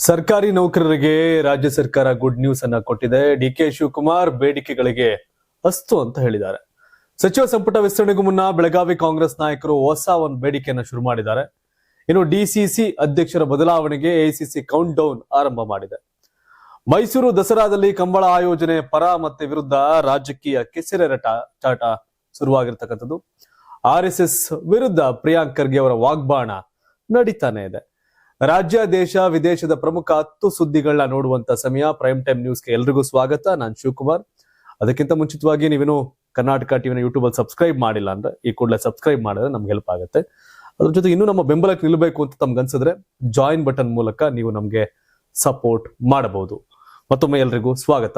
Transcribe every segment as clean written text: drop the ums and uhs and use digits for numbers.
ಸರ್ಕಾರಿ ನೌಕರರಿಗೆ ರಾಜ್ಯ ಸರ್ಕಾರ ಗುಡ್ ನ್ಯೂಸ್ ಅನ್ನ ಕೊಟ್ಟಿದೆ. ಡಿಕೆ ಶಿವಕುಮಾರ್ ಬೇಡಿಕೆಗಳಿಗೆ ಅಸ್ತು ಅಂತ ಹೇಳಿದ್ದಾರೆ. ಸಚಿವ ಸಂಪುಟ ವಿಸ್ತರಣೆಗೂ ಮುನ್ನ ಬೆಳಗಾವಿ ಕಾಂಗ್ರೆಸ್ ನಾಯಕರು ಹೊಸ ಒಂದು ಬೇಡಿಕೆಯನ್ನು ಶುರು ಮಾಡಿದ್ದಾರೆ. ಇನ್ನು ಡಿಸಿಸಿ ಅಧ್ಯಕ್ಷರ ಬದಲಾವಣೆಗೆ ಎಐಸಿಸಿ ಕೌಂಟ್ ಡೌನ್ ಆರಂಭ ಮಾಡಿದೆ. ಮೈಸೂರು ದಸರಾದಲ್ಲಿ ಕಂಬಳ ಆಯೋಜನೆ ಪರ ಮತ್ತೆ ವಿರುದ್ಧ ರಾಜಕೀಯ ಕೆಸರೆರಟಾಟ ಶುರುವಾಗಿರ್ತಕ್ಕಂಥದ್ದು. RSS ವಿರುದ್ಧ ಪ್ರಿಯಾಂಕ್ ಖರ್ಗೆ ಅವರ ವಾಗ್ಬಾಣ ನಡೀತಾನೆ ಇದೆ. ರಾಜ್ಯ ದೇಶ ವಿದೇಶದ ಪ್ರಮುಖ 10 ಸುದ್ದಿಗಳನ್ನ ನೋಡುವಂತ ಸಮಯ. ಪ್ರೈಮ್ ಟೈಮ್ ನ್ಯೂಸ್ಗೆ ಎಲ್ರಿಗೂ ಸ್ವಾಗತ. ನಾನು ಶಿವಕುಮಾರ್. ಅದಕ್ಕಿಂತ ಮುಂಚಿತವಾಗಿ ನೀವೇನು ಕರ್ನಾಟಕ ಟಿವಿನ ಯೂಟ್ಯೂಬ್ ಅಲ್ಲಿ ಸಬ್ಸ್ಕ್ರೈಬ್ ಮಾಡಿಲ್ಲ ಅಂದ್ರೆ ಈ ಕೂಡಲೇ ಸಬ್ಸ್ಕ್ರೈಬ್ ಮಾಡಿದ್ರೆ ನಮ್ಗೆ ಹೆಲ್ಪ್ ಆಗುತ್ತೆ. ಅದ್ರ ಜೊತೆಗೆ ಇನ್ನೂ ನಮ್ಮ ಬೆಂಬಲಕ್ಕೆ ನಿಲ್ಲಬೇಕು ಅಂತ ತಮ್ಗೆ ಅನ್ಸಿದ್ರೆ ಜಾಯಿನ್ ಬಟನ್ ಮೂಲಕ ನೀವು ನಮ್ಗೆ ಸಪೋರ್ಟ್ ಮಾಡಬಹುದು. ಮತ್ತೊಮ್ಮೆ ಎಲ್ರಿಗೂ ಸ್ವಾಗತ.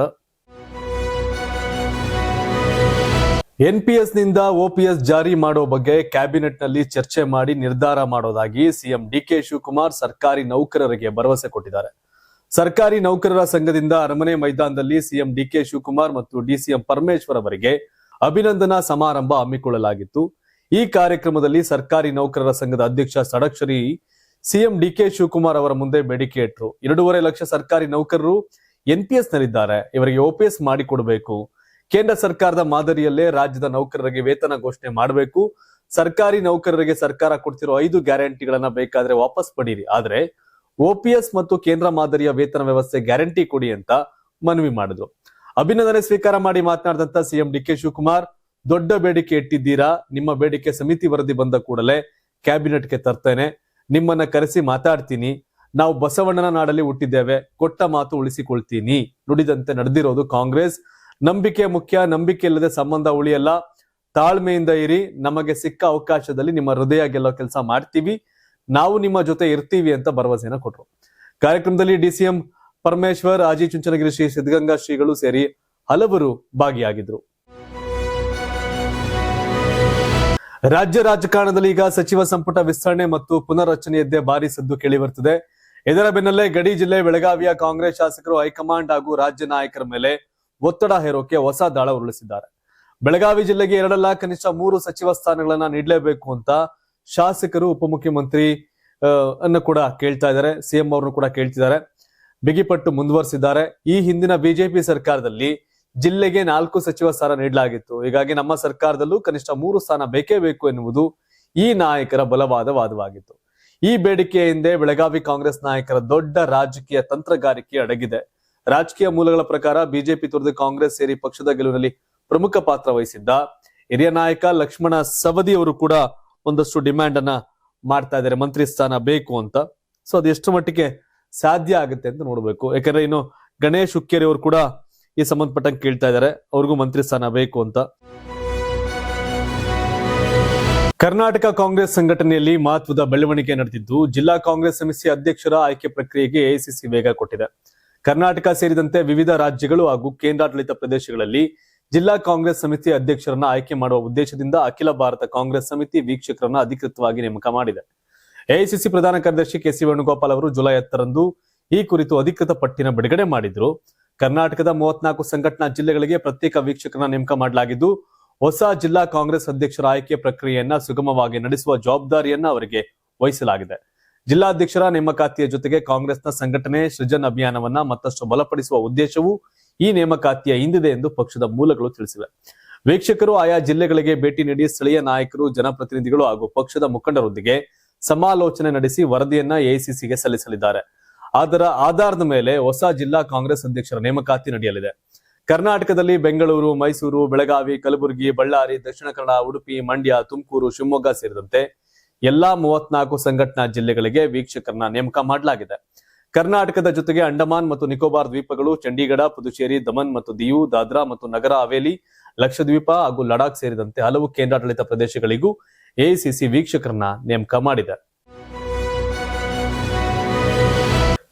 NPS ನಿಂದ OPS ಜಾರಿ ಮಾಡೋ ಬಗ್ಗೆ ಕ್ಯಾಬಿನೆಟ್ ನಲ್ಲಿ ಚರ್ಚೆ ಮಾಡಿ ನಿರ್ಧಾರ ಮಾಡೋದಾಗಿ ಸಿಎಂ ಡಿಕೆ ಶಿವಕುಮಾರ್ ಸರ್ಕಾರಿ ನೌಕರರಿಗೆ ಭರವಸೆ ಕೊಟ್ಟಿದ್ದಾರೆ. ಸರ್ಕಾರಿ ನೌಕರರ ಸಂಘದಿಂದ ಅರಮನೆ ಮೈದಾನದಲ್ಲಿ ಸಿಎಂ ಡಿಕೆ ಶಿವಕುಮಾರ್ ಮತ್ತು DCM ಪರಮೇಶ್ವರ್ ಅವರಿಗೆ ಅಭಿನಂದನಾ ಸಮಾರಂಭ ಹಮ್ಮಿಕೊಳ್ಳಲಾಗಿತ್ತು. ಈ ಕಾರ್ಯಕ್ರಮದಲ್ಲಿ ಸರ್ಕಾರಿ ನೌಕರರ ಸಂಘದ ಅಧ್ಯಕ್ಷ ಷಡಕ್ಷರಿ ಸಿಎಂ ಡಿಕೆ ಶಿವಕುಮಾರ್ ಅವರ ಮುಂದೆ ಬೇಡಿಕೆ ಇಟ್ಟರು. 2.5 ಲಕ್ಷ ಸರ್ಕಾರಿ ನೌಕರರು NPS ನಲ್ಲಿದ್ದಾರೆ, ಇವರಿಗೆ OPS ಮಾಡಿಕೊಡಬೇಕು. ಕೇಂದ್ರ ಸರ್ಕಾರದ ಮಾದರಿಯಲ್ಲೇ ರಾಜ್ಯದ ನೌಕರರಿಗೆ ವೇತನ ಘೋಷಣೆ ಮಾಡಬೇಕು. ಸರ್ಕಾರಿ ನೌಕರರಿಗೆ ಸರ್ಕಾರ ಕೊಡ್ತಿರೋ 5 ಗ್ಯಾರಂಟಿಗಳನ್ನ ಬೇಕಾದ್ರೆ ವಾಪಸ್ ಪಡೀರಿ, ಆದ್ರೆ OPS ಮತ್ತು ಕೇಂದ್ರ ಮಾದರಿಯ ವೇತನ ವ್ಯವಸ್ಥೆ ಗ್ಯಾರಂಟಿ ಕೊಡಿ ಅಂತ ಮನವಿ ಮಾಡಿದ್ರು. ಅಭಿನಂದನೆ ಸ್ವೀಕಾರ ಮಾಡಿ ಮಾತನಾಡಿದಂತ ಸಿಎಂ ಡಿಕೆ ಶಿವಕುಮಾರ್, ದೊಡ್ಡ ಬೇಡಿಕೆ ಇಟ್ಟಿದ್ದೀರಾ, ನಿಮ್ಮ ಬೇಡಿಕೆ ಸಮಿತಿ ವರದಿ ಬಂದ ಕೂಡಲೇ ಕ್ಯಾಬಿನೆಟ್ಗೆ ತರ್ತೇನೆ, ನಿಮ್ಮನ್ನ ಕರೆಸಿ ಮಾತಾಡ್ತೀನಿ. ನಾವು ಬಸವಣ್ಣನ ನಾಡಲ್ಲಿ ಹುಟ್ಟಿದ್ದೇವೆ, ಕೊಟ್ಟ ಮಾತು ಉಳಿಸಿಕೊಳ್ತೀನಿ, ನುಡಿದಂತೆ ನಡೆದಿರೋದು ಕಾಂಗ್ರೆಸ್. ನಂಬಿಕೆ ಮುಖ್ಯ, ನಂಬಿಕೆ ಇಲ್ಲದೆ ಸಂಬಂಧ ಉಳಿಯಲ್ಲ, ತಾಳ್ಮೆಯಿಂದ ಇರಿ, ನಮಗೆ ಸಿಕ್ಕ ಅವಕಾಶದಲ್ಲಿ ನಿಮ್ಮ ಹೃದಯ ಗೆಲ್ಲೋ ಕೆಲಸ ಮಾಡ್ತೀವಿ, ನಾವು ನಿಮ್ಮ ಜೊತೆ ಇರ್ತೀವಿ ಅಂತ ಭರವಸೆನ ಕೊಟ್ರು. ಕಾರ್ಯಕ್ರಮದಲ್ಲಿ DCM ಪರಮೇಶ್ವರ್, ಆಜಿ ಚುಂಚನಗಿರಿ ಶ್ರೀ ಸಿದ್ಧಗಂಗಾ ಶ್ರೀಗಳು ಸೇರಿ ಹಲವರು ಭಾಗಿಯಾಗಿದ್ರು. ರಾಜ್ಯ ರಾಜಕಾರಣದಲ್ಲಿ ಈಗ ಸಚಿವ ಸಂಪುಟ ವಿಸ್ತರಣೆ ಮತ್ತು ಪುನರ್ರಚನೆಯದ್ದೇ ಭಾರಿ ಸದ್ದು ಕೇಳಿ ಬರ್ತದೆ. ಇದರ ಬೆನ್ನಲ್ಲೇ ಗಡಿ ಜಿಲ್ಲೆ ಬೆಳಗಾವಿಯ ಕಾಂಗ್ರೆಸ್ ಶಾಸಕರು ಹೈಕಮಾಂಡ್ ಹಾಗೂ ರಾಜ್ಯ ನಾಯಕರ ಮೇಲೆ ಒತ್ತಡ ಹೇರೋಕೆ ಹೊಸ ದಾಳ ಉರುಳಿಸಿದ್ದಾರೆ. ಬೆಳಗಾವಿ ಜಿಲ್ಲೆಗೆ 2 ಕನಿಷ್ಠ 3 ಸಚಿವ ಸ್ಥಾನಗಳನ್ನ ನೀಡಲೇಬೇಕು ಅಂತ ಶಾಸಕರು ಉಪಮುಖ್ಯಮಂತ್ರಿ ಅನ್ನು ಕೂಡ ಕೇಳ್ತಾ ಇದ್ದಾರೆ. CM ಅವ್ರನ್ನು ಕೂಡ ಕೇಳ್ತಿದ್ದಾರೆ. ಬಿಗಿಪಟ್ಟು ಮುಂದುವರಿಸಿದ್ದಾರೆ. ಈ ಹಿಂದಿನ ಬಿಜೆಪಿ ಸರ್ಕಾರದಲ್ಲಿ ಜಿಲ್ಲೆಗೆ 4 ಸಚಿವ ಸ್ಥಾನ ನೀಡಲಾಗಿತ್ತು. ಹೀಗಾಗಿ ನಮ್ಮ ಸರ್ಕಾರದಲ್ಲೂ ಕನಿಷ್ಠ 3 ಸ್ಥಾನ ಬೇಕೇ ಬೇಕು ಎನ್ನುವುದು ಈ ನಾಯಕರ ಬಲವಾದ ವಾದವಾಗಿತ್ತು. ಈ ಬೇಡಿಕೆಯ ಹಿಂದೆ ಬೆಳಗಾವಿ ಕಾಂಗ್ರೆಸ್ ನಾಯಕರ ದೊಡ್ಡ ರಾಜಕೀಯ ತಂತ್ರಗಾರಿಕೆ ಅಡಗಿದೆ. ರಾಜಕೀಯ ಮೂಲಗಳ ಪ್ರಕಾರ ಬಿಜೆಪಿ ತೊರೆದು ಕಾಂಗ್ರೆಸ್ ಸೇರಿ ಪಕ್ಷದ ಗೆಲುವಿನಲ್ಲಿ ಪ್ರಮುಖ ಪಾತ್ರ ವಹಿಸಿದ್ದ ಹಿರಿಯ ನಾಯಕ ಲಕ್ಷ್ಮಣ ಸವದಿ ಅವರು ಕೂಡ ಒಂದಷ್ಟು ಡಿಮ್ಯಾಂಡ್ ಅನ್ನ ಮಾಡ್ತಾ ಇದ್ದಾರೆ, ಮಂತ್ರಿ ಸ್ಥಾನ ಬೇಕು ಅಂತ. ಸೊ ಅದು ಎಷ್ಟು ಮಟ್ಟಿಗೆ ಸಾಧ್ಯ ಆಗುತ್ತೆ ಅಂತ ನೋಡ್ಬೇಕು. ಯಾಕಂದ್ರೆ ಇನ್ನು ಗಣೇಶ್ ಹುಕ್ಕೇರಿ ಅವರು ಕೂಡ ಈ ಸಂಬಂಧಪಟ್ಟಂಗೆ ಕೇಳ್ತಾ ಇದ್ದಾರೆ, ಅವ್ರಿಗೂ ಮಂತ್ರಿ ಸ್ಥಾನ ಬೇಕು ಅಂತ. ಕರ್ನಾಟಕ ಕಾಂಗ್ರೆಸ್ ಸಂಘಟನೆಯಲ್ಲಿ ಮಹತ್ವದ ಬೆಳವಣಿಗೆ ನಡೆದಿದ್ದು, ಜಿಲ್ಲಾ ಕಾಂಗ್ರೆಸ್ ಸಮಿತಿ ಅಧ್ಯಕ್ಷರ ಆಯ್ಕೆ ಪ್ರಕ್ರಿಯೆಗೆ AICC ವೇಗ ಕೊಟ್ಟಿದೆ. ಕರ್ನಾಟಕ ಸೇರಿದಂತೆ ವಿವಿಧ ರಾಜ್ಯಗಳು ಹಾಗೂ ಕೇಂದ್ರಾಡಳಿತ ಪ್ರದೇಶಗಳಲ್ಲಿ ಜಿಲ್ಲಾ ಕಾಂಗ್ರೆಸ್ ಸಮಿತಿ ಅಧ್ಯಕ್ಷರನ್ನ ಆಯ್ಕೆ ಮಾಡುವ ಉದ್ದೇಶದಿಂದ ಅಖಿಲ ಭಾರತ ಕಾಂಗ್ರೆಸ್ ಸಮಿತಿ ವೀಕ್ಷಕರನ್ನ ಅಧಿಕೃತವಾಗಿ ನೇಮಕ ಮಾಡಿದೆ. AICC ಪ್ರಧಾನ ಕಾರ್ಯದರ್ಶಿ KC ವೇಣುಗೋಪಾಲ್ ಅವರು ಜುಲೈ 10ರಂದು ಈ ಕುರಿತು ಅಧಿಕೃತ ಪಟ್ಟಿನ ಬಿಡುಗಡೆ ಮಾಡಿದ್ರು. ಕರ್ನಾಟಕದ 34 ಸಂಘಟನಾ ಜಿಲ್ಲೆಗಳಿಗೆ ಪ್ರತ್ಯೇಕ ವೀಕ್ಷಕರನ್ನ ನೇಮಕ ಮಾಡಲಾಗಿದ್ದು, ಹೊಸ ಜಿಲ್ಲಾ ಕಾಂಗ್ರೆಸ್ ಅಧ್ಯಕ್ಷರ ಆಯ್ಕೆ ಪ್ರಕ್ರಿಯೆಯನ್ನ ಸುಗಮವಾಗಿ ನಡೆಸುವ ಜವಾಬ್ದಾರಿಯನ್ನ ಅವರಿಗೆ ವಹಿಸಲಾಗಿದೆ. ಜಿಲ್ಲಾಧ್ಯಕ್ಷರ ನೇಮಕಾತಿಯ ಜೊತೆಗೆ ಕಾಂಗ್ರೆಸ್ನ ಸಂಘಟನೆ ಸೃಜನ್ ಅಭಿಯಾನವನ್ನ ಮತ್ತಷ್ಟು ಬಲಪಡಿಸುವ ಉದ್ದೇಶವು ಈ ನೇಮಕಾತಿಯ ಹಿಂದಿದೆ ಎಂದು ಪಕ್ಷದ ಮೂಲಗಳು ತಿಳಿಸಿವೆ. ವೀಕ್ಷಕರು ಆಯಾ ಜಿಲ್ಲೆಗಳಿಗೆ ಭೇಟಿ ನೀಡಿ ಸ್ಥಳೀಯ ನಾಯಕರು, ಜನಪ್ರತಿನಿಧಿಗಳು ಹಾಗೂ ಪಕ್ಷದ ಮುಖಂಡರೊಂದಿಗೆ ಸಮಾಲೋಚನೆ ನಡೆಸಿ ವರದಿಯನ್ನ AICCಗೆ ಸಲ್ಲಿಸಲಿದ್ದಾರೆ. ಅದರ ಆಧಾರದ ಮೇಲೆ ಹೊಸ ಜಿಲ್ಲಾ ಕಾಂಗ್ರೆಸ್ ಅಧ್ಯಕ್ಷರ ನೇಮಕಾತಿ ನಡೆಯಲಿದೆ. ಕರ್ನಾಟಕದಲ್ಲಿ ಬೆಂಗಳೂರು, ಮೈಸೂರು, ಬೆಳಗಾವಿ, ಕಲಬುರಗಿ, ಬಳ್ಳಾರಿ, ದಕ್ಷಿಣ ಕನ್ನಡ, ಉಡುಪಿ, ಮಂಡ್ಯ, ತುಮಕೂರು, ಶಿವಮೊಗ್ಗ ಸೇರಿದಂತೆ ಎಲ್ಲಾ 34 ಸಂಘಟನಾ ಜಿಲ್ಲೆಗಳಿಗೆ ವೀಕ್ಷಕರನ್ನ ನೇಮಕ ಮಾಡಲಾಗಿದೆ. ಕರ್ನಾಟಕದ ಜೊತೆಗೆ ಅಂಡಮಾನ್ ಮತ್ತು ನಿಕೋಬಾರ್ ದ್ವೀಪಗಳು, ಚಂಡೀಗಢ, ಪುದುಚೇರಿ, ದಮನ್ ಮತ್ತು ದಿಯು, ದಾದ್ರಾ ಮತ್ತು ನಗರ ಹವೇಲಿ, ಲಕ್ಷದ್ವೀಪ ಹಾಗೂ ಲಡಾಖ್ ಸೇರಿದಂತೆ ಹಲವು ಕೇಂದ್ರಾಡಳಿತ ಪ್ರದೇಶಗಳಿಗೂ AICC ವೀಕ್ಷಕರನ್ನ ನೇಮಕ ಮಾಡಿದೆ.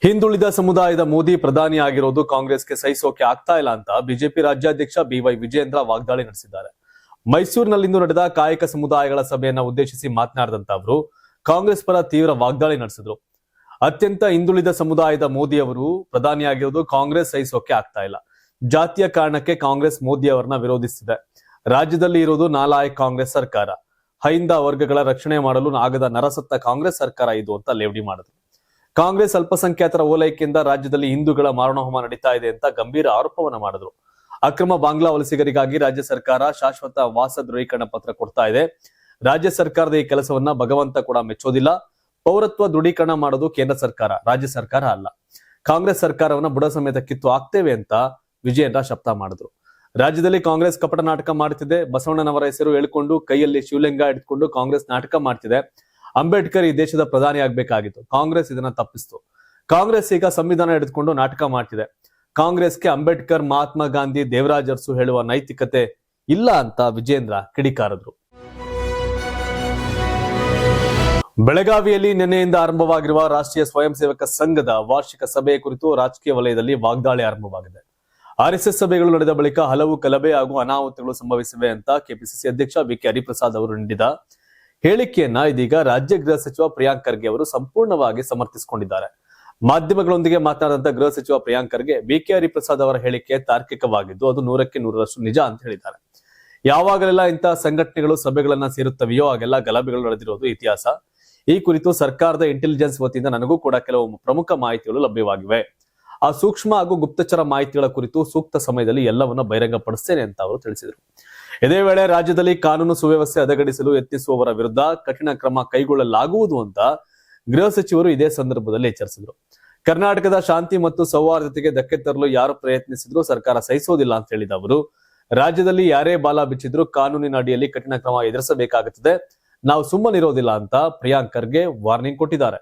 ಹಿಂದುಳಿದ ಸಮುದಾಯದ ಮೋದಿ ಪ್ರಧಾನಿ ಆಗಿರೋದು ಕಾಂಗ್ರೆಸ್ಗೆ ಸಹಿಸೋಕೆ ಆಗ್ತಾ ಇಲ್ಲ ಅಂತ ಬಿಜೆಪಿ ರಾಜ್ಯಾಧ್ಯಕ್ಷ BY ವಿಜಯೇಂದ್ರ ವಾಗ್ದಾಳಿ ನಡೆಸಿದ್ದಾರೆ. ಮೈಸೂರಿನಲ್ಲಿಂದು ನಡೆದ ಕಾಯಕ ಸಮುದಾಯಗಳ ಸಭೆಯನ್ನ ಉದ್ದೇಶಿಸಿ ಮಾತನಾಡಿದಂತ ಅವರು ಕಾಂಗ್ರೆಸ್ ಪರ ತೀವ್ರ ವಾಗ್ದಾಳಿ ನಡೆಸಿದ್ರು. ಅತ್ಯಂತ ಹಿಂದುಳಿದ ಸಮುದಾಯದ ಮೋದಿ ಅವರು ಪ್ರಧಾನಿಯಾಗಿರೋದು ಕಾಂಗ್ರೆಸ್ ಸಹಿಸೋಕೆ ಆಗ್ತಾ ಇಲ್ಲ. ಜಾತಿಯ ಕಾರಣಕ್ಕೆ ಕಾಂಗ್ರೆಸ್ ಮೋದಿ ಅವರನ್ನ ವಿರೋಧಿಸಿದೆ. ರಾಜ್ಯದಲ್ಲಿ ಇರೋದು ನಾಲಾಯಕ್ ಕಾಂಗ್ರೆಸ್ ಸರ್ಕಾರ. ಹೈಂದ ವರ್ಗಗಳ ರಕ್ಷಣೆ ಮಾಡಲು ಆಗದ ನರಸತ್ತ ಕಾಂಗ್ರೆಸ್ ಸರ್ಕಾರ ಇದು ಅಂತ ಲೇವಡಿ ಮಾಡಿದ್ರು. ಕಾಂಗ್ರೆಸ್ ಅಲ್ಪಸಂಖ್ಯಾತರ ಓಲೈಕೆಯಿಂದ ರಾಜ್ಯದಲ್ಲಿ ಹಿಂದೂಗಳ ಮಾರಣಹೋಮ ನಡೀತಾ ಇದೆ ಅಂತ ಗಂಭೀರ ಆರೋಪವನ್ನ ಮಾಡಿದ್ರು. ಅಕ್ರಮ ಬಾಂಗ್ಲಾ ವಲಸಿಗರಿಗಾಗಿ ರಾಜ್ಯ ಸರ್ಕಾರ ಶಾಶ್ವತ ವಾಸ ದೃಢೀಕರಣ ಪತ್ರ ಕೊಡ್ತಾ ಇದೆ. ರಾಜ್ಯ ಸರ್ಕಾರದ ಈ ಕೆಲಸವನ್ನ ಭಗವಂತ ಕೂಡ ಮೆಚ್ಚೋದಿಲ್ಲ. ಪೌರತ್ವ ದೃಢೀಕರಣ ಮಾಡೋದು ಕೇಂದ್ರ ಸರ್ಕಾರ, ರಾಜ್ಯ ಸರ್ಕಾರ ಅಲ್ಲ. ಕಾಂಗ್ರೆಸ್ ಸರ್ಕಾರವನ್ನ ಬುಡ ಸಮೇತ ಕಿತ್ತು ಹಾಕ್ತೇವೆ ಅಂತ ವಿಜಯೇಂದ್ರ ಶಪಥ ಮಾಡಿದ್ರು. ರಾಜ್ಯದಲ್ಲಿ ಕಾಂಗ್ರೆಸ್ ಕಪಟ ನಾಟಕ ಮಾಡ್ತಿದೆ. ಬಸವಣ್ಣನವರ ಹೆಸರು ಹೇಳ್ಕೊಂಡು ಕೈಯಲ್ಲಿ ಶಿವಲಿಂಗ ಇಟ್ಕೊಂಡು ಕಾಂಗ್ರೆಸ್ ನಾಟಕ ಮಾಡ್ತಿದೆ. ಅಂಬೇಡ್ಕರ್ ಈ ದೇಶದ ಪ್ರಧಾನಿ ಆಗ್ಬೇಕಾಗಿತ್ತು, ಕಾಂಗ್ರೆಸ್ ಇದನ್ನ ತಪ್ಪಿಸ್ತು. ಕಾಂಗ್ರೆಸ್ ಈಗ ಸಂವಿಧಾನ ಹಿಡಿದುಕೊಂಡು ನಾಟಕ ಮಾಡ್ತಿದೆ. ಕಾಂಗ್ರೆಸ್ಗೆ ಅಂಬೇಡ್ಕರ್, ಮಹಾತ್ಮ ಗಾಂಧಿ, ದೇವರಾಜ್ ಅರಸು ಹೇಳುವ ನೈತಿಕತೆ ಇಲ್ಲ ಅಂತ ವಿಜೇಂದ್ರ ಕಿಡಿಕಾರದ್ರು. ಬೆಳಗಾವಿಯಲ್ಲಿ ನಿನ್ನೆಯಿಂದ ಆರಂಭವಾಗಿರುವ ರಾಷ್ಟ್ರೀಯ ಸ್ವಯಂ ಸೇವಕ ಸಂಘದ ವಾರ್ಷಿಕ ಸಭೆ ಕುರಿತು ರಾಜಕೀಯ ವಲಯದಲ್ಲಿ ವಾಗ್ದಾಳಿ ಆರಂಭವಾಗಿದೆ. ಆರ್ಎಸ್ಎಸ್ ಸಭೆಗಳು ನಡೆದ ಬಳಿಕ ಹಲವು ಗಲಭೆ ಹಾಗೂ ಅನಾಹುತಗಳು ಸಂಭವಿಸಿವೆ ಅಂತ ಕೆಪಿಸಿಸಿ ಅಧ್ಯಕ್ಷ ಬಿಕೆ ಹರಿಪ್ರಸಾದ್ ಅವರು ನೀಡಿದ ಹೇಳಿಕೆಯನ್ನ ಇದೀಗ ರಾಜ್ಯ ಗೃಹ ಸಚಿವ ಪ್ರಿಯಾಂಕ್ ಖರ್ಗೆ ಅವರು ಸಂಪೂರ್ಣವಾಗಿ ಸಮರ್ಥಿಸಿಕೊಂಡಿದ್ದಾರೆ. ಮಾಧ್ಯಮಗಳೊಂದಿಗೆ ಮಾತನಾಡಿದಂತ ಗೃಹ ಸಚಿವ ಪ್ರಿಯಾಂಕ್ ಖರ್ಗೆ ಬಿಕೆ ಹರಿಪ್ರಸಾದ್ ಅವರ ಹೇಳಿಕೆ ತಾರ್ಕಿಕವಾಗಿದ್ದು ಅದು 100ಕ್ಕೆ 100ರಷ್ಟು ನಿಜ ಅಂತ ಹೇಳಿದ್ದಾರೆ. ಯಾವಾಗಲೆಲ್ಲ ಇಂತಹ ಸಂಘಟನೆಗಳು ಸಭೆಗಳನ್ನ ಸೇರುತ್ತವೆಯೋ ಆಗೆಲ್ಲ ಗಲಭೆಗಳು ನಡೆದಿರೋದು ಇತಿಹಾಸ. ಈ ಕುರಿತು ಸರ್ಕಾರದ ಇಂಟೆಲಿಜೆನ್ಸ್ ವತಿಯಿಂದ ನನಗೂ ಕೂಡ ಕೆಲವು ಪ್ರಮುಖ ಮಾಹಿತಿಗಳು ಲಭ್ಯವಾಗಿವೆ. ಆ ಸೂಕ್ಷ್ಮ ಹಾಗೂ ಗುಪ್ತಚರ ಮಾಹಿತಿಗಳ ಕುರಿತು ಸೂಕ್ತ ಸಮಯದಲ್ಲಿ ಎಲ್ಲವನ್ನ ಬಹಿರಂಗಪಡಿಸ್ತೇನೆ ಅಂತ ಅವರು ತಿಳಿಸಿದರು. ಇದೇ ವೇಳೆ ರಾಜ್ಯದಲ್ಲಿ ಕಾನೂನು ಸುವ್ಯವಸ್ಥೆ ಹದಗೆಡಿಸಲು ಯತ್ನಿಸುವವರ ವಿರುದ್ಧ ಕಠಿಣ ಕ್ರಮ ಕೈಗೊಳ್ಳಲಾಗುವುದು ಅಂತ ಗೃಹ ಸಚಿವರು ಇದೇ ಸಂದರ್ಭದಲ್ಲಿ ಎಚ್ಚರಿಸಿದರು. ಕರ್ನಾಟಕದ ಶಾಂತಿ ಮತ್ತು ಸೌಹಾರ್ದತೆಗೆ ಧಕ್ಕೆ ತರಲು ಯಾರು ಪ್ರಯತ್ನಿಸಿದ್ರು ಸರ್ಕಾರ ಸಹಿಸೋದಿಲ್ಲ ಅಂತ ಹೇಳಿದ ಅವರು, ರಾಜ್ಯದಲ್ಲಿ ಯಾರೇ ಬಾಲ ಬಿಚ್ಚಿದ್ರು ಕಾನೂನಿನ ಅಡಿಯಲ್ಲಿ ಕಠಿಣ ಕ್ರಮ ಎದುರಿಸಬೇಕಾಗುತ್ತದೆ, ನಾವು ಸುಮ್ಮನಿರೋದಿಲ್ಲ ಅಂತ ಪ್ರಿಯಾಂಕ್ ಖರ್ಗೆ ವಾರ್ನಿಂಗ್ ಕೊಟ್ಟಿದ್ದಾರೆ.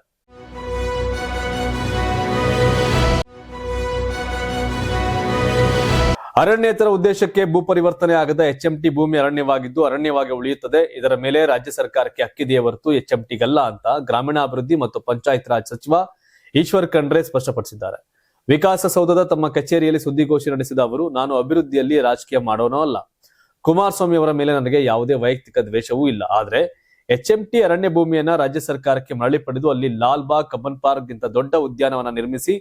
ಅರಣ್ಯೇತರ ಉದ್ದೇಶಕ್ಕೆ ಭೂ ಪರಿವರ್ತನೆ ಆಗದ ಎಚ್ಎಂಟಿ ಭೂಮಿ ಅರಣ್ಯವಾಗಿದ್ದು ಅರಣ್ಯವಾಗಿ ಉಳಿಯುತ್ತದೆ. ಇದರ ಮೇಲೆ ರಾಜ್ಯ ಸರ್ಕಾರಕ್ಕೆ ಹಕ್ಕಿದೆಯೇ ಹೊರತು ಎಚ್ಎಂಟಿಗಲ್ಲ ಅಂತ ಗ್ರಾಮೀಣಾಭಿವೃದ್ಧಿ ಮತ್ತು ಪಂಚಾಯತ್ ರಾಜ್ ಸಚಿವ ಈಶ್ವರ್ ಖಂಡ್ರೆ ಸ್ಪಷ್ಟಪಡಿಸಿದ್ದಾರೆ. ವಿಕಾಸಸೌಧದ ತಮ್ಮ ಕಚೇರಿಯಲ್ಲಿ ಸುದ್ದಿಗೋಷ್ಠಿ ನಡೆಸಿದ ಅವರು, ನಾನು ಅಭಿವೃದ್ಧಿಯಲ್ಲಿ ರಾಜಕೀಯ ಮಾಡೋನೋ ಅಲ್ಲ. ಕುಮಾರಸ್ವಾಮಿ ಅವರ ಮೇಲೆ ನನಗೆ ಯಾವುದೇ ವೈಯಕ್ತಿಕ ದ್ವೇಷವೂ ಇಲ್ಲ. ಆದ್ರೆ ಎಚ್ಎಂಟಿ ಅರಣ್ಯ ಭೂಮಿಯನ್ನ ರಾಜ್ಯ ಸರ್ಕಾರಕ್ಕೆ ಮರಳಿ ಪಡೆದು ಅಲ್ಲಿ ಲಾಲ್ ಬಾಗ್, ಕಬ್ಬನ್ ಪಾರ್ಕ್ ಗಿಂತ ದೊಡ್ಡ ಉದ್ಯಾನವನ ನಿರ್ಮಿಸಿ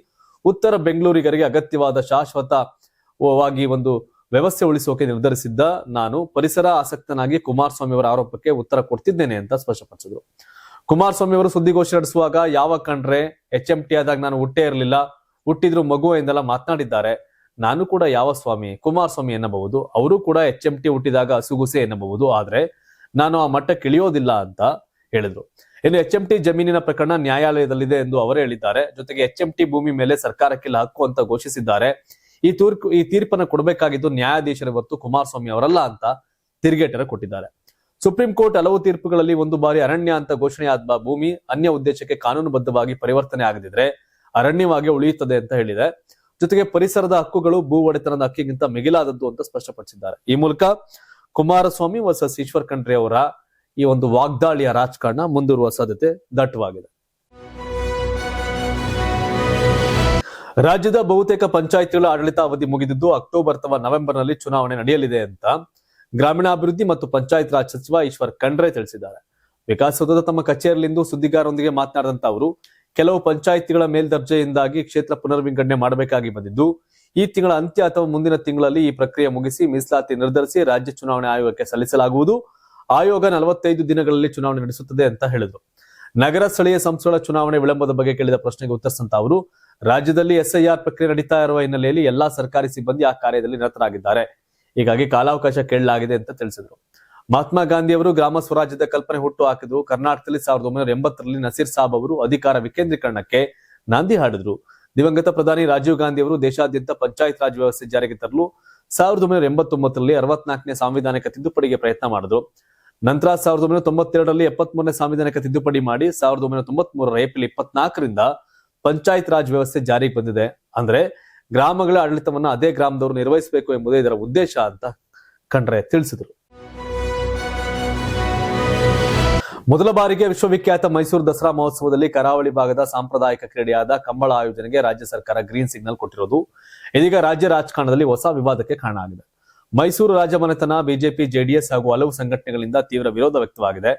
ಉತ್ತರ ಬೆಂಗಳೂರಿಗರಿಗೆ ಅಗತ್ಯವಾದ ಶಾಶ್ವತವಾಗಿ ಒಂದು ವ್ಯವಸ್ಥೆ ಉಳಿಸೋಕೆ ನಿರ್ಧರಿಸಿದ್ದ ನಾನು ಪರಿಸರ ಆಸಕ್ತನಾಗಿ ಕುಮಾರಸ್ವಾಮಿ ಅವರ ಆರೋಪಕ್ಕೆ ಉತ್ತರ ಕೊಡ್ತಿದ್ದೇನೆ ಅಂತ ಸ್ಪಷ್ಟಪಡಿಸಿದ್ರು. ಕುಮಾರಸ್ವಾಮಿ ಅವರು ಸುದ್ದಿಗೋಷ್ಠಿ ನಡೆಸುವಾಗ ಯಾವ ಕಂಡ್ರೆ ಎಚ್ಎಂಟಿ ಆದಾಗ ನಾನು ಹುಟ್ಟೇ ಇರಲಿಲ್ಲ, ಹುಟ್ಟಿದ್ರು ಮಗು ಎಂದೆಲ್ಲ ಮಾತನಾಡಿದ್ದಾರೆ. ನಾನು ಕೂಡ ಯಾವ ಸ್ವಾಮಿ ಕುಮಾರಸ್ವಾಮಿ ಎನ್ನಬಹುದು, ಅವರು ಕೂಡ ಎಚ್ಎಂಟಿ ಹುಟ್ಟಿದಾಗ ಹಸುಗುಸೆ ಎನ್ನಬಹುದು, ಆದ್ರೆ ನಾನು ಆ ಮಟ್ಟಕ್ಕೆ ಇಳಿಯೋದಿಲ್ಲ ಅಂತ ಹೇಳಿದ್ರು. ಇನ್ನು ಎಚ್ಎಂಟಿ ಜಮೀನಿನ ಪ್ರಕರಣ ನ್ಯಾಯಾಲಯದಲ್ಲಿದೆ ಎಂದು ಅವರೇ ಹೇಳಿದ್ದಾರೆ. ಜೊತೆಗೆ ಎಚ್ಎಂಟಿ ಭೂಮಿ ಮೇಲೆ ಸರ್ಕಾರಕ್ಕಿಲ್ಲ ಹಕ್ಕು ಅಂತ ಘೋಷಿಸಿದ್ದಾರೆ. ಈ ತೀರ್ಪನ್ನು ಕೊಡಬೇಕಾಗಿದ್ದು ನ್ಯಾಯಾಧೀಶರ ಹೊರತು ಕುಮಾರಸ್ವಾಮಿ ಅವರಲ್ಲ ಅಂತ ತಿರುಗೇಟರ ಕೊಟ್ಟಿದ್ದಾರೆ. ಸುಪ್ರೀಂ ಕೋರ್ಟ್ ಹಲವು ತೀರ್ಪುಗಳಲ್ಲಿ ಒಂದು ಬಾರಿ ಅರಣ್ಯ ಅಂತ ಘೋಷಣೆಯಾದ ಭೂಮಿ ಅನ್ಯ ಉದ್ದೇಶಕ್ಕೆ ಕಾನೂನುಬದ್ಧವಾಗಿ ಪರಿವರ್ತನೆ ಆಗದಿದ್ರೆ ಅರಣ್ಯವಾಗಿ ಉಳಿಯುತ್ತದೆ ಅಂತ ಹೇಳಿದೆ. ಜೊತೆಗೆ ಪರಿಸರದ ಹಕ್ಕುಗಳು ಭೂ ಒಡೆತನದ ಹಕ್ಕಿಗಿಂತ ಮಿಗಿಲಾದದ್ದು ಅಂತ ಸ್ಪಷ್ಟಪಡಿಸಿದ್ದಾರೆ. ಈ ಮೂಲಕ ಕುಮಾರಸ್ವಾಮಿ ವರ್ಸಸ್ ಈಶ್ವರ್ ಖಂಡ್ರೆ ಅವರ ಈ ಒಂದು ವಾಗ್ದಾಳಿಯ ರಾಜಕಾರಣ ಮುಂದುವರುವ ಸಾಧ್ಯತೆ ದಟ್ಟವಾಗಿದೆ. ರಾಜ್ಯದ ಬಹುತೇಕ ಪಂಚಾಯಿತಿಗಳ ಆಡಳಿತ ಅವಧಿ ಮುಗಿದಿದ್ದು ಅಕ್ಟೋಬರ್ ಅಥವಾ ನವೆಂಬರ್ನಲ್ಲಿ ಚುನಾವಣೆ ನಡೆಯಲಿದೆ ಅಂತ ಗ್ರಾಮೀಣಾಭಿವೃದ್ಧಿ ಮತ್ತು ಪಂಚಾಯತ್ ರಾಜ್ ಸಚಿವ ಈಶ್ವರ್ ಖಂಡ್ರೆ ತಿಳಿಸಿದ್ದಾರೆ. ವಿಕಾಸಸೌಧದ ತಮ್ಮ ಕಚೇರಿಯಲ್ಲಿಂದು ಸುದ್ದಿಗಾರರೊಂದಿಗೆ ಮಾತನಾಡಿದಂತ ಅವರು, ಕೆಲವು ಪಂಚಾಯಿತಿಗಳ ಮೇಲ್ದರ್ಜೆಯಿಂದಾಗಿ ಕ್ಷೇತ್ರ ಪುನರ್ವಿಂಗಡಣೆ ಮಾಡಬೇಕಾಗಿ ಬಂದಿದ್ದು ಈ ತಿಂಗಳ ಅಂತ್ಯ ಅಥವಾ ಮುಂದಿನ ತಿಂಗಳಲ್ಲಿ ಈ ಪ್ರಕ್ರಿಯೆ ಮುಗಿಸಿ ಮೀಸಲಾತಿ ನಿರ್ಧರಿಸಿ ರಾಜ್ಯ ಚುನಾವಣೆ ಆಯೋಗಕ್ಕೆ ಸಲ್ಲಿಸಲಾಗುವುದು. ಆಯೋಗ 45 ದಿನಗಳಲ್ಲಿ ಚುನಾವಣೆ ನಡೆಸುತ್ತದೆ ಅಂತ ಹೇಳಿದ್ರು. ನಗರ ಸ್ಥಳೀಯ ಸಂಸ್ಥೆಗಳ ಚುನಾವಣೆ ವಿಳಂಬದ ಬಗ್ಗೆ ಕೇಳಿದ ಪ್ರಶ್ನೆಗೆ ಉತ್ತರಿಸಿದಂತ ಅವರು, ರಾಜ್ಯದಲ್ಲಿ ಎಸ್ಐಆರ್ ಪ್ರಕ್ರಿಯೆ ನಡೀತಾ ಇರುವ ಹಿನ್ನೆಲೆಯಲ್ಲಿ ಎಲ್ಲಾ ಸರ್ಕಾರಿ ಸಿಬ್ಬಂದಿ ಆ ಕಾರ್ಯದಲ್ಲಿ ನಿರತರಾಗಿದ್ದಾರೆ, ಹೀಗಾಗಿ ಕಾಲಾವಕಾಶ ಕೇಳಲಾಗಿದೆ ಅಂತ ತಿಳಿಸಿದ್ರು. ಮಹಾತ್ಮ ಗಾಂಧಿ ಅವರು ಗ್ರಾಮ ಸ್ವರಾಜ್ಯದ ಕಲ್ಪನೆ ಹುಟ್ಟು ಹಾಕಿದ್ರು. ಕರ್ನಾಟಕದಲ್ಲಿ 1980ರಲ್ಲಿ ನಸೀರ್ ಸಾಬ್ ಅವರು ಅಧಿಕಾರ ವಿಕೇಂದ್ರೀಕರಣಕ್ಕೆ ನಾಂದಿ ಹಾಡಿದ್ರು. ದಿವಂಗತ ಪ್ರಧಾನಿ ರಾಜೀವ್ ಗಾಂಧಿ ಅವರು ದೇಶಾದ್ಯಂತ ಪಂಚಾಯತ್ ರಾಜ್ ವ್ಯವಸ್ಥೆ ಜಾರಿಗೆ ತರಲು 1989ರಲ್ಲಿ 64ನೇ ಸಾಂವಿಧಾನಿಕ ತಿದ್ದುಪಡಿಗೆ ಪ್ರಯತ್ನ ಮಾಡಿದ್ರು. ನಂತರ 1992ರಲ್ಲಿ 73ನೇ ಸಾಂವಿಧಾನಿಕ ತಿದ್ದುಪಡಿ ಮಾಡಿ 1993ರ ಏಪ್ರಿಲ್ 24ರಿಂದ ಪಂಚಾಯತ್ ರಾಜ್ ವ್ಯವಸ್ಥೆ ಜಾರಿಗೆ ಬಂದಿದೆ. ಅಂದ್ರೆ ಗ್ರಾಮಗಳ ಆಡಳಿತವನ್ನ ಅದೇ ಗ್ರಾಮದವರು ನಿರ್ವಹಿಸಬೇಕು ಎಂಬುದೇ ಇದರ ಉದ್ದೇಶ ಅಂತ ಖಂಡ್ರೆ ತಿಳಿಸಿದರು. ಮೊದಲ ಬಾರಿಗೆ ವಿಶ್ವವಿಖ್ಯಾತ ಮೈಸೂರು ದಸರಾ ಮಹೋತ್ಸವದಲ್ಲಿ ಕರಾವಳಿ ಭಾಗದ ಸಾಂಪ್ರದಾಯಿಕ ಕ್ರೀಡೆಯಾದ ಕಂಬಳ ಆಯೋಜನೆಗೆ ರಾಜ್ಯ ಸರ್ಕಾರ ಗ್ರೀನ್ ಸಿಗ್ನಲ್ ಕೊಟ್ಟಿರೋದು ಇದೀಗ ರಾಜ್ಯ ರಾಜಕಾರಣದಲ್ಲಿ ಹೊಸ ವಿವಾದಕ್ಕೆ ಕಾರಣ ಆಗಿದೆ. ಮೈಸೂರು ರಾಜಮನೆತನ, ಬಿಜೆಪಿ, ಜೆಡಿಎಸ್ ಹಾಗೂ ಹಲವು ಸಂಘಟನೆಗಳಿಂದ ತೀವ್ರ ವಿರೋಧ ವ್ಯಕ್ತವಾಗಿದೆ.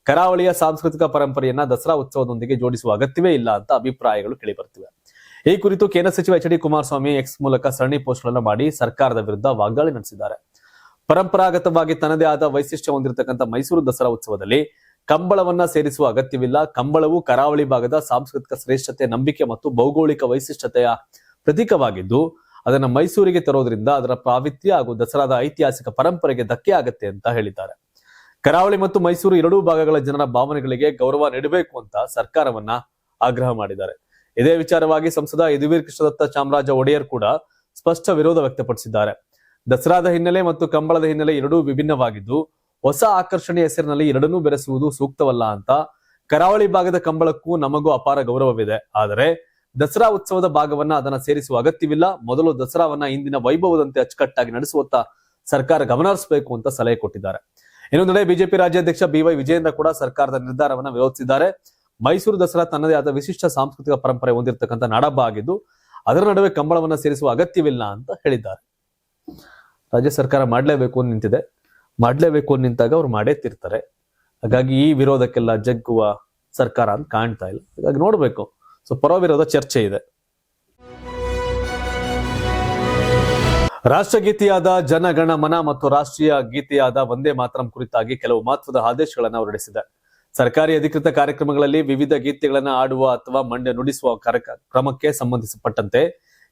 ಕರಾವಳಿಯ ಸಾಂಸ್ಕೃತಿಕ ಪರಂಪರೆಯನ್ನ ದಸರಾ ಉತ್ಸವದೊಂದಿಗೆ ಜೋಡಿಸುವ ಅಗತ್ಯವೇ ಇಲ್ಲ ಅಂತ ಅಭಿಪ್ರಾಯಗಳು ಕೇಳಿಬರುತ್ತಿವೆ. ಈ ಕುರಿತು ಕೇಂದ್ರ ಸಚಿವ ಎಚ್ ಡಿ ಕುಮಾರಸ್ವಾಮಿ ಎಕ್ಸ್ ಮೂಲಕ ಸರಣಿ ಪೋಸ್ಟ್ಗಳನ್ನು ಮಾಡಿ ಸರ್ಕಾರದ ವಿರುದ್ಧ ವಾಗ್ದಾಳಿ ನಡೆಸಿದ್ದಾರೆ. ಪರಂಪರಾಗತವಾಗಿ ತನ್ನದೇ ಆದ ವೈಶಿಷ್ಟ್ಯ ಹೊಂದಿರತಕ್ಕಂಥ ಮೈಸೂರು ದಸರಾ ಉತ್ಸವದಲ್ಲಿ ಕಂಬಳವನ್ನ ಸೇರಿಸುವ ಅಗತ್ಯವಿಲ್ಲ. ಕಂಬಳವು ಕರಾವಳಿ ಭಾಗದ ಸಾಂಸ್ಕೃತಿಕ ಶ್ರೇಷ್ಠತೆ, ನಂಬಿಕೆ ಮತ್ತು ಭೌಗೋಳಿಕ ವೈಶಿಷ್ಟ್ಯತೆಯ ಪ್ರತೀಕವಾಗಿದ್ದು ಅದನ್ನ ಮೈಸೂರಿಗೆ ತರೋದ್ರಿಂದ ಅದರ ಪಾವಿತ್ರ್ಯ ಹಾಗೂ ದಸರಾದ ಐತಿಹಾಸಿಕ ಪರಂಪರೆಗೆ ಧಕ್ಕೆ ಆಗುತ್ತೆ ಅಂತ ಹೇಳಿದ್ದಾರೆ. ಕರಾವಳಿ ಮತ್ತು ಮೈಸೂರು ಎರಡೂ ಭಾಗಗಳ ಜನರ ಭಾವನೆಗಳಿಗೆ ಗೌರವ ನೀಡಬೇಕು ಅಂತ ಸರ್ಕಾರವನ್ನ ಆಗ್ರಹ ಮಾಡಿದ್ದಾರೆ. ಇದೇ ವಿಚಾರವಾಗಿ ಸಂಸದ ಯದುವೀರ್ ಕೃಷ್ಣದತ್ತ ಚಾಮರಾಜ ಒಡೆಯರ್ ಕೂಡ ಸ್ಪಷ್ಟ ವಿರೋಧ ವ್ಯಕ್ತಪಡಿಸಿದ್ದಾರೆ. ದಸರಾದ ಹಿನ್ನೆಲೆ ಮತ್ತು ಕಂಬಳದ ಹಿನ್ನೆಲೆ ಎರಡೂ ವಿಭಿನ್ನವಾಗಿದ್ದು ಹೊಸ ಆಕರ್ಷಣೆ ಹೆಸರಿನಲ್ಲಿ ಎರಡನ್ನೂ ಬೆರೆಸುವುದು ಸೂಕ್ತವಲ್ಲ ಅಂತ. ಕರಾವಳಿ ಭಾಗದ ಕಂಬಳಕ್ಕೂ ನಮಗೂ ಅಪಾರ ಗೌರವವಿದೆ, ಆದರೆ ದಸರಾ ಉತ್ಸವದ ಭಾಗವನ್ನ ಅದನ್ನ ಸೇರಿಸುವ ಅಗತ್ಯವಿಲ್ಲ. ಮೊದಲು ದಸರಾವನ್ನ ಇಂದಿನ ವೈಭವದಂತೆ ಅಚ್ಚುಕಟ್ಟಾಗಿ ನಡೆಸುವತ್ತ ಸರ್ಕಾರ ಗಮನಹರಿಸಬೇಕು ಅಂತ ಸಲಹೆ ಕೊಟ್ಟಿದ್ದಾರೆ. ಇನ್ನೊಂದೆಡೆ ಬಿಜೆಪಿ ರಾಜ್ಯಾಧ್ಯಕ್ಷ BY ವಿಜಯೇಂದ್ರ ಕೂಡ ಸರ್ಕಾರದ ನಿರ್ಧಾರವನ್ನ ವಿರೋಧಿಸಿದ್ದಾರೆ. ಮೈಸೂರು ದಸರಾ ತನ್ನದೇ ಆದ ವಿಶಿಷ್ಟ ಸಾಂಸ್ಕೃತಿಕ ಪರಂಪರೆ ಹೊಂದಿರತಕ್ಕಂಥ ನಾಡಹಬ್ಬ ಆಗಿದ್ದು ಅದರ ನಡುವೆ ಕಂಬಳವನ್ನ ಸೇರಿಸುವ ಅಗತ್ಯವಿಲ್ಲ ಅಂತ ಹೇಳಿದ್ದಾರೆ. ರಾಜ್ಯ ಸರ್ಕಾರ ಮಾಡಲೇಬೇಕು ನಿಂತಿದೆ, ಮಾಡಲೇಬೇಕು ನಿಂತಾಗ ಅವ್ರು ಮಾಡೇ ತಿರ್ತಾರೆ. ಹಾಗಾಗಿ ಈ ವಿರೋಧಕ್ಕೆಲ್ಲ ಜಗ್ಗುವ ಸರ್ಕಾರ ಅಂತ ಕಾಣ್ತಾ ಇಲ್ಲ. ಹಾಗಾಗಿ ನೋಡ್ಬೇಕು. ಸೊ ಪರ ವಿರೋಧ ಚರ್ಚೆ ಇದೆ. ರಾಷ್ಟ್ರಗೀತೆಯಾದ ಜನಗಣ ಮನ ಮತ್ತು ರಾಷ್ಟ್ರೀಯ ಗೀತೆಯಾದ ವಂದೇ ಮಾತರಂ ಕುರಿತಾಗಿ ಕೆಲವು ಮಹತ್ವದ ಆದೇಶಗಳನ್ನು ಹೊರಡಿಸಿದೆ. ಸರ್ಕಾರಿ ಅಧಿಕೃತ ಕಾರ್ಯಕ್ರಮಗಳಲ್ಲಿ ವಿವಿಧ ಗೀತೆಗಳನ್ನು ಆಡುವ ಅಥವಾ ಮಂಡ್ಯ ನುಡಿಸುವ ಕ್ರಮಕ್ಕೆ ಸಂಬಂಧಿಸಪಟ್ಟಂತೆ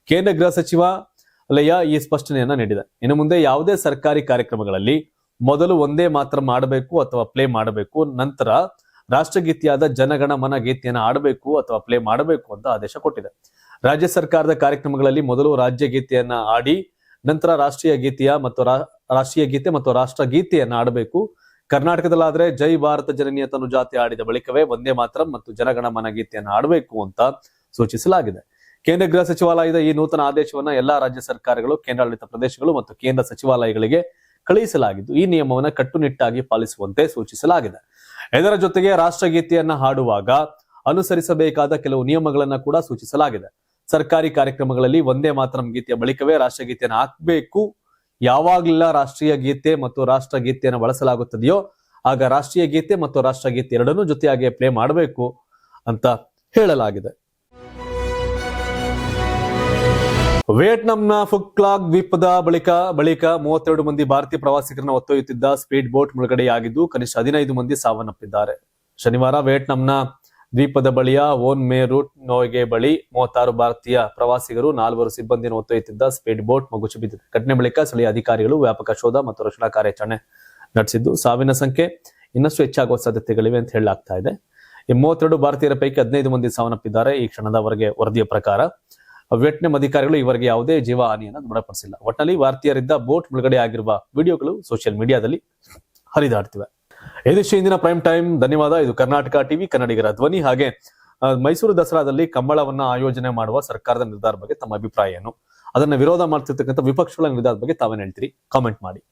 ಕೇಂದ್ರ ಗೃಹ ಸಚಿವಾಲಯ ಈ ಸ್ಪಷ್ಟನೆಯನ್ನ ನೀಡಿದೆ. ಇನ್ನು ಮುಂದೆ ಯಾವುದೇ ಸರ್ಕಾರಿ ಕಾರ್ಯಕ್ರಮಗಳಲ್ಲಿ ಮೊದಲು ವಂದೇ ಮಾತರಂ ಆಡಬೇಕು ಅಥವಾ ಪ್ಲೇ ಮಾಡಬೇಕು, ನಂತರ ರಾಷ್ಟ್ರಗೀತೆಯಾದ ಜನಗಣ ಮನ ಗೀತೆಯನ್ನು ಆಡಬೇಕು ಅಥವಾ ಪ್ಲೇ ಮಾಡಬೇಕು ಅಂತ ಆದೇಶ ಕೊಟ್ಟಿದೆ. ರಾಜ್ಯ ಸರ್ಕಾರದ ಕಾರ್ಯಕ್ರಮಗಳಲ್ಲಿ ಮೊದಲು ರಾಜ್ಯ ಗೀತೆಯನ್ನ ಆಡಿ ನಂತರ ರಾಷ್ಟ್ರೀಯ ಗೀತೆ ಮತ್ತು ರಾಷ್ಟ್ರಗೀತೆಯನ್ನ ಆಡಬೇಕು. ಕರ್ನಾಟಕದಲ್ಲಾದ್ರೆ ಜೈ ಭಾರತ ಜನನಿಯ ತನುಜಾತೆ ಆಡಿದ ಬಳಿಕವೇ ವಂದೇ ಮಾತರಂ ಮತ್ತು ಜನಗಣ ಮನ ಗೀತೆಯನ್ನು ಆಡಬೇಕು ಅಂತ ಸೂಚಿಸಲಾಗಿದೆ. ಕೇಂದ್ರ ಗೃಹ ಸಚಿವಾಲಯದ ಈ ನೂತನ ಆದೇಶವನ್ನ ಎಲ್ಲಾ ರಾಜ್ಯ ಸರ್ಕಾರಗಳು, ಕೇಂದ್ರಾಡಳಿತ ಪ್ರದೇಶಗಳು ಮತ್ತು ಕೇಂದ್ರ ಸಚಿವಾಲಯಗಳಿಗೆ ಕಳುಹಿಸಲಾಗಿದ್ದು ಈ ನಿಯಮವನ್ನು ಕಟ್ಟುನಿಟ್ಟಾಗಿ ಪಾಲಿಸುವಂತೆ ಸೂಚಿಸಲಾಗಿದೆ. ಇದರ ಜೊತೆಗೆ ರಾಷ್ಟ್ರಗೀತೆಯನ್ನ ಹಾಡುವಾಗ ಅನುಸರಿಸಬೇಕಾದ ಕೆಲವು ನಿಯಮಗಳನ್ನ ಕೂಡ ಸೂಚಿಸಲಾಗಿದೆ. ಸರ್ಕಾರಿ ಕಾರ್ಯಕ್ರಮಗಳಲ್ಲಿ ವಂದೇ ಮಾತರಂ ಗೀತೆಯ ಬಳಿಕವೇ ರಾಷ್ಟ್ರಗೀತೆಯನ್ನು ಹಾಕಬೇಕು. ಯಾವಾಗಲೆಲ್ಲ ರಾಷ್ಟ್ರೀಯ ಗೀತೆ ಮತ್ತು ರಾಷ್ಟ್ರಗೀತೆಯನ್ನು ಬಳಸಲಾಗುತ್ತದೆಯೋ ಆಗ ರಾಷ್ಟ್ರೀಯ ಗೀತೆ ಮತ್ತು ರಾಷ್ಟ್ರಗೀತೆ ಎರಡನ್ನೂ ಜೊತೆಯಾಗಿ ಪ್ಲೇ ಮಾಡಬೇಕು ಅಂತ ಹೇಳಲಾಗಿದೆ. ವಿಯೆಟ್ನಾಂನ ಫುಕ್ಲಾಕ್ ದ್ವೀಪದ ಬಳಿಕ 32 ಮಂದಿ ಭಾರತೀಯ ಪ್ರವಾಸಿಗರನ್ನ ಹೊತ್ತೊಯ್ಯುತ್ತಿದ್ದ ಸ್ಪೀಡ್ ಬೋಟ್ ಮುಳುಗಡೆಯಾಗಿದ್ದು ಕನಿಷ್ಠ 15 ಮಂದಿ ಸಾವನ್ನಪ್ಪಿದ್ದಾರೆ. ಶನಿವಾರ ವಿಯೆಟ್ನಾಂನ ದ್ವೀಪದ ಬಳಿಯ ಓನ್ ಮೇ ರೂಟ್ ನೋಯ್ಗೆ ಬಳಿ 36 ಭಾರತೀಯ ಪ್ರವಾಸಿಗರು 4 ಸಿಬ್ಬಂದಿಯನ್ನು ಹೊತ್ತೊಯ್ಯುತ್ತಿದ್ದ ಸ್ಪೀಡ್ ಬೋಟ್ ಮಗುಚಿ ಬಿದ್ದಿದೆ. ಘಟನೆ ಬಳಿಕ ಸ್ಥಳೀಯ ಅಧಿಕಾರಿಗಳು ವ್ಯಾಪಕ ಶೋಧ ಮತ್ತು ರಕ್ಷಣಾ ಕಾರ್ಯಾಚರಣೆ ನಡೆಸಿದ್ದು ಸಾವಿನ ಸಂಖ್ಯೆ ಇನ್ನಷ್ಟು ಹೆಚ್ಚಾಗುವ ಸಾಧ್ಯತೆಗಳಿವೆ ಅಂತ ಹೇಳಲಾಗ್ತಾ ಇದೆ. ಈ 32 ಭಾರತೀಯರ ಪೈಕಿ 15 ಮಂದಿ ಸಾವನ್ನಪ್ಪಿದ್ದಾರೆ. ಈ ಕ್ಷಣದವರೆಗೆ ವರದಿಯ ಪ್ರಕಾರ ವಿಯೆಟ್ನಾಂ ಅಧಿಕಾರಿಗಳು ಇವರಿಗೆ ಯಾವುದೇ ಜೀವ ಹಾನಿಯನ್ನು ದೃಢಪಡಿಸಿಲ್ಲ. ಒಟ್ಟಿನಲ್ಲಿ ಭಾರತೀಯರಿದ್ದ ಬೋಟ್ ಮುಳುಗಡೆ ಆಗಿರುವ ವಿಡಿಯೋಗಳು ಸೋಷಿಯಲ್ ಮೀಡಿಯಾದಲ್ಲಿ ಹರಿದಾಡ್ತಿವೆ. ಇದಿಷ್ಟು ಇಂದಿನ ಪ್ರೈಮ್ ಟೈಮ್. ಧನ್ಯವಾದ. ಇದು ಕರ್ನಾಟಕ ಟಿವಿ, ಕನ್ನಡಿಗರ ಧ್ವನಿ. ಹಾಗೆ ಮೈಸೂರು ದಸರಾದಲ್ಲಿ ಕಂಬಳವನ್ನ ಆಯೋಜನೆ ಮಾಡುವ ಸರ್ಕಾರದ ನಿರ್ಧಾರ ಬಗ್ಗೆ ತಮ್ಮ ಅಭಿಪ್ರಾಯ ಏನು, ಅದನ್ನ ವಿರೋಧ ಮಾಡ್ತಿರ್ತಕ್ಕಂಥ ವಿಪಕ್ಷಗಳ ನಿರ್ಧಾರದ ಬಗ್ಗೆ ತಾವೇನು ಹೇಳ್ತೀರಿ, ಕಾಮೆಂಟ್ ಮಾಡಿ.